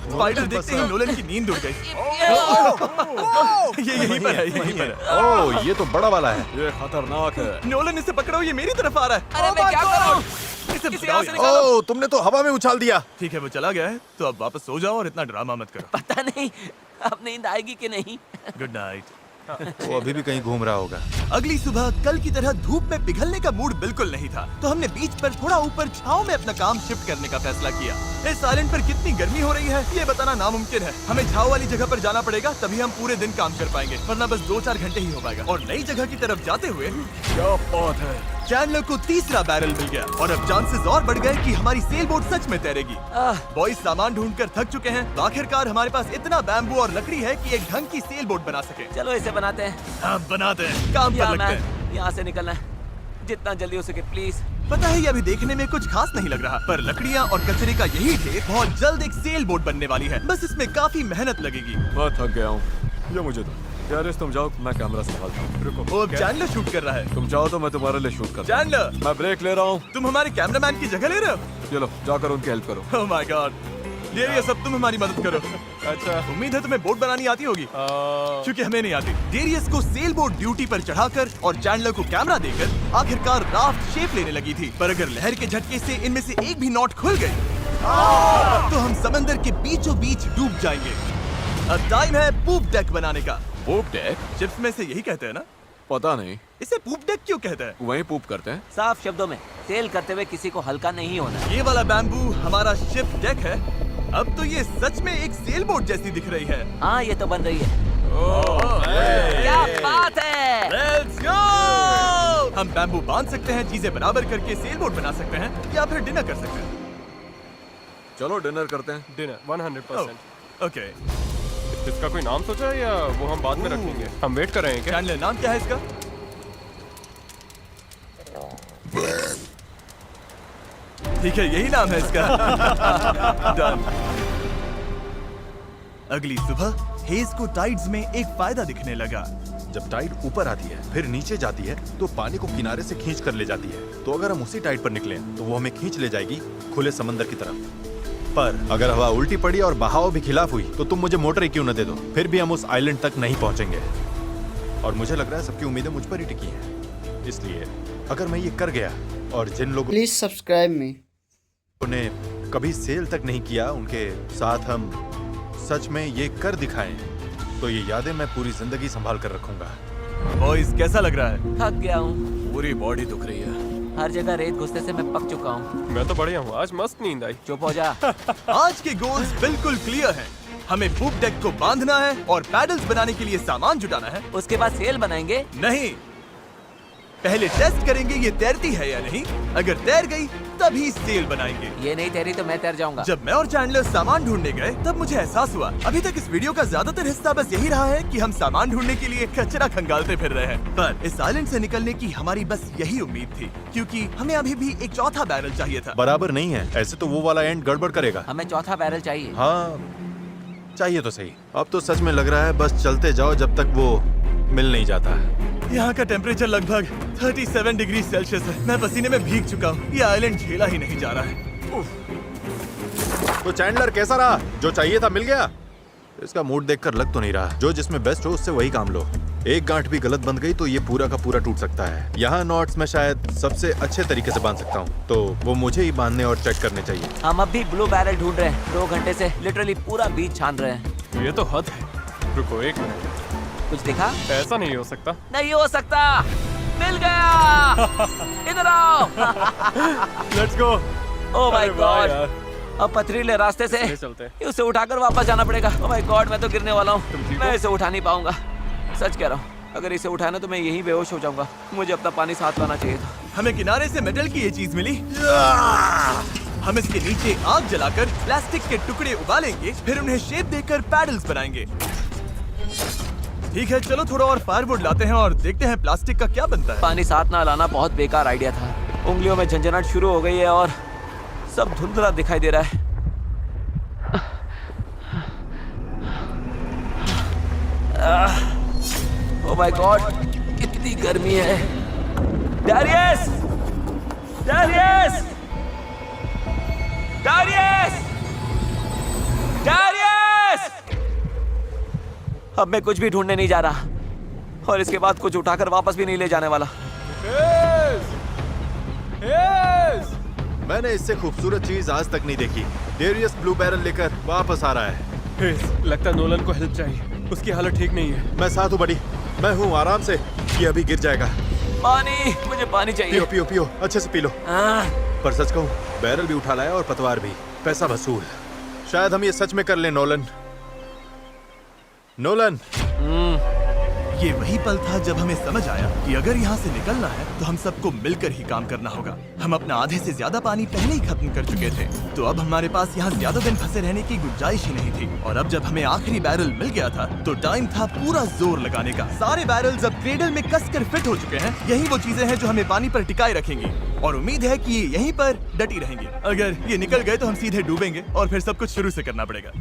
Spider देखते ही Nolan की नींद उड़ गई। ये यहीं पर है, यहीं पर है। ओह, ये तो बड़ा वाला है। ये खतरनाक है। नोलन इसे पकड़ो, ये मेरी तरफ आ रहा है। अरे मैं क्या करूं? इसे किसी भगाओ और से यार। निकालो। ओह, तुमने तो हवा में उछाल दिया। ठीक है, वो चला गया है, तो अब वापस सो जाओ और इतना ड्रामा मत करो। पता नहीं अब नींद आएगी कि नहीं। Good night. वो अभी भी कहीं घूम रहा होगा। अगली सुबह कल की तरह धूप में पिघलने का मूड बिल्कुल नहीं था, तो हमने बीच पर थोड़ा ऊपर छांव में अपना काम शिफ्ट करने का फैसला किया। इस आइलैंड पर कितनी गर्मी हो रही है ये बताना नामुमकिन है। हमें छांव वाली जगह पर जाना पड़ेगा, तभी हम पूरे दिन काम कर पाएंगे, वरना बस 2-4 घंटे ही हो पाएगा। और नई जगह की तरफ जाते हुए क्या बात है। चैंडलर को तीसरा बैरल मिल गया और अब चांसेस और बढ़ गए कि हमारी सेल बोट सच में तैरेगी। बॉयज सामान ढूंढकर थक चुके हैं, तो आखिरकार हमारे पास इतना बैम्बू और लकड़ी है कि एक ढंग की सेल बोट बना सके। चलो इसे बनाते हैं। हाँ, बनाते हैं, काम पर या लगते हैं। मैं यहाँ से निकलना है जितना जल्दी हो सके प्लीज। पता है ये अभी देखने में कुछ खास नहीं लग रहा, पर लकड़ियाँ और कचरे का यही ढेर बहुत जल्द एक सेल बोट बनने वाली है। बस इसमें काफी मेहनत लगेगी। मैं थक गया हूँ, ये मुझे दो। गैरेज तुम जाओ, मैं कैमरा संभालता हूँ। रुको। वो अब चैंडलर शूट कर रहा है। तुम जाओ तो मैं तुम्हारे लिए शूट कर। चैंडलर, मैं ब्रेक ले रहा हूँ। तुम हमारे कैमरामैन की जगह ले रहे हो? चलो जाकर उनकी हेल्प करो। ओह माय गॉड, डेरियस अब तुम हमारी मदद करो। अच्छा। उम्मीद है तुम्हें बोट बनानी आती होगी, क्योंकि हमें नहीं आती। डेरियस को सेल बोट ड्यूटी पर चढ़ाकर और चैंडलर को कैमरा देकर आखिरकार राफ्ट शेप लेने लगी थी, पर अगर लहर के झटके से इनमें से एक भी नॉट खुल गई तो हम समंदर के बीचों बीच डूब जाएंगे। अब टाइम है पूप डेक बनाने का। पूप डेक? शिप्स में से यही कहते हैं ना? पता नहीं, इसे पूप डेक क्यों कहते हैं? वहीं पूप करते हैं। साफ शब्दों में सेल करते हुए किसी को हल्का नहीं होना। ये वाला बैम्बू हमारा शिप डेक है। अब तो ये सच में एक सेल बोट जैसी दिख रही है। हाँ ये तो बन रही है। क्या बात है। Let's go! हम बैम्बू बांध सकते हैं, चीजें बराबर करके सेल बोट बना सकते हैं, या फिर डिनर कर सकते हैं। चलो डिनर करते हैं। डिनर 100%। ओके, इसका कोई नाम सोचा है या वो हम बाद में रखेंगे? हम वेट कर रहे हैं क्या? चैंडलर नाम क्या है इसका? ठीक है, यही नाम है इसका। Done. अगली सुबह हेज को टाइड्स में एक फायदा दिखने लगा। जब टाइड ऊपर आती है फिर नीचे जाती है तो पानी को किनारे से खींच कर ले जाती है। तो अगर हम उसी टाइड पर निकले तो वो हमें खींच ले जाएगी खुले समंदर की तरफ। पर अगर हवा उल्टी पड़ी और बहाव भी खिलाफ हुई तो तुम मुझे मोटर ही क्यों न दे दो, फिर भी हम उस आइलैंड तक नहीं पहुंचेंगे। और मुझे लग रहा है सबकी उम्मीदें मुझ पर ही टिकी हैं। इसलिए अगर मैं ये कर गया और जिन लोगों प्लीज सब्सक्राइब मी ने कभी सेल तक नहीं किया उनके साथ हम सच में ये कर दिखाएं, तो ये यादें मैं पूरी जिंदगी संभाल कर रखूंगा। बॉयज कैसा लग रहा है? थक गया हूँ, पूरी बॉडी दुख रही है। हर जगह रेत घुसने से मैं पक चुका हूँ। मैं तो बढ़िया हूँ, आज मस्त नींद आई। चुप हो जा। आज के गोल्स बिल्कुल क्लियर हैं। हमें पूप डेक को बांधना है और पैडल्स बनाने के लिए सामान जुटाना है। उसके बाद सेल बनाएंगे। नहीं, पहले टेस्ट करेंगे ये तैरती है या नहीं। अगर तैर गई तभी सेल बनाएंगे। ये नहीं तैरी तो मैं तैर जाऊंगा। जब मैं और चैंडलर सामान ढूंढने गए तब मुझे एहसास हुआ अभी तक इस वीडियो का ज्यादातर हिस्सा बस यही रहा है कि हम सामान ढूंढने के लिए कचरा खंगालते फिर रहे हैं। पर इस आइलैंड से निकलने की हमारी बस यही उम्मीद थी, क्योंकि हमें अभी भी एक चौथा बैरल चाहिए था। बराबर नहीं है, ऐसे तो वो वाला एंड गड़बड़ करेगा। हमें चौथा बैरल चाहिए। हाँ चाहिए तो सही। अब तो सच में लग रहा है बस चलते जाओ जब तक वो मिल नहीं जाता। यहाँ का टेम्परेचर लगभग 37 डिग्री सेल्सियस है। मैं पसीने में भीग चुका हूँ। ये आइलैंड झेला ही नहीं जा रहा है। तो चैंडलर कैसा रहा? जो चाहिए था मिल गया? इसका मूड देखकर लग तो नहीं रहा। जो जिसमें बेस्ट हो उससे वही काम लो। एक गांठ भी गलत बंध गई तो ये पूरा का पूरा टूट सकता है। यहाँ नॉट्स में शायद सबसे अच्छे तरीके से बांध सकता हूँ, तो वो मुझे ही बांधने और चेक करने चाहिए। हम अब भी ब्लू बैरल ढूंढ रहे हैं। 2 घंटे से लिटरली पूरा बीच छान रहे हैं। ये तो हद है। रुको 1 मिनट, कुछ दिखा? ऐसा नहीं हो सकता। नहीं हो सकता। मिल गया। इधर आओ। Let's go. ओह माय अरे वाह गॉड। यार। अब पथरीले रास्ते से चले चलते हैं। उसे उठाकर वापस जाना पड़ेगा। ओह माय गॉड, मैं तो गिरने वाला हूँ। तुम ठीक मैं हो? इसे उठा नहीं पाऊंगा, सच कह रहा हूँ। अगर इसे उठाना तो मैं यहीं बेहोश हो जाऊंगा। मुझे अपना पानी साथ लाना चाहिए था। हमें किनारे से मेटल की ये चीज मिली। हम इसके नीचे आग जलाकर प्लास्टिक के टुकड़े उबालेंगे, फिर उन्हें शेप देकर पैडल्स बनाएंगे। ठीक है, चलो थोड़ा और फायरवुड लाते हैं और देखते हैं प्लास्टिक का क्या बनता है। पानी साथ ना लाना बहुत बेकार आइडिया था। उंगलियों में झंझनाहट शुरू हो गई है और सब धुंधला दिखाई दे रहा है। ओह माय गॉड, कितनी गर्मी है। डैरियस! डैरियस! डैरियस! डैरियस! अब मैं कुछ भी ढूंढने नहीं जा रहा और इसके बाद कुछ उठाकर वापस भी नहीं ले जाने वाला। मैंने इससे खूबसूरत चीज आज तक नहीं देखी। डेरियस ब्लू बैरल लेकर वापस आ रहा है। लगता है नोलन को हेल्प चाहिए, उसकी हालत ठीक नहीं है। मैं साथ हूँ बड़ी, मैं हूँ, आराम से। ये अभी गिर जाएगा। पानी, मुझे पानी चाहिए। पियो पियो पियो, अच्छे से पी लो। पर सच कहूँ, बैरल भी उठा लाया और पतवार भी। पैसा वसूल। शायद हम ये सच में कर लें नोलन। नोलन। ये वही पल था जब हमें समझ आया कि अगर यहाँ से निकलना है तो हम सबको मिलकर ही काम करना होगा। हम अपना आधे से ज्यादा पानी पहले ही खत्म कर चुके थे, तो अब हमारे पास यहाँ ज्यादा दिन फंसे रहने की गुंजाइश ही नहीं थी। और अब जब हमें आखिरी बैरल मिल गया था तो टाइम था पूरा जोर लगाने का। सारे बैरल्स अब क्रेडल में कसकर फिट हो चुके हैं। यही वो चीजें हैं जो हमें पानी पर टिकाए रखेंगी और उम्मीद है कि ये यहीं पर डटी रहेंगी। अगर ये निकल गए तो हम सीधे डूबेंगे और फिर सब कुछ शुरू से करना पड़ेगा।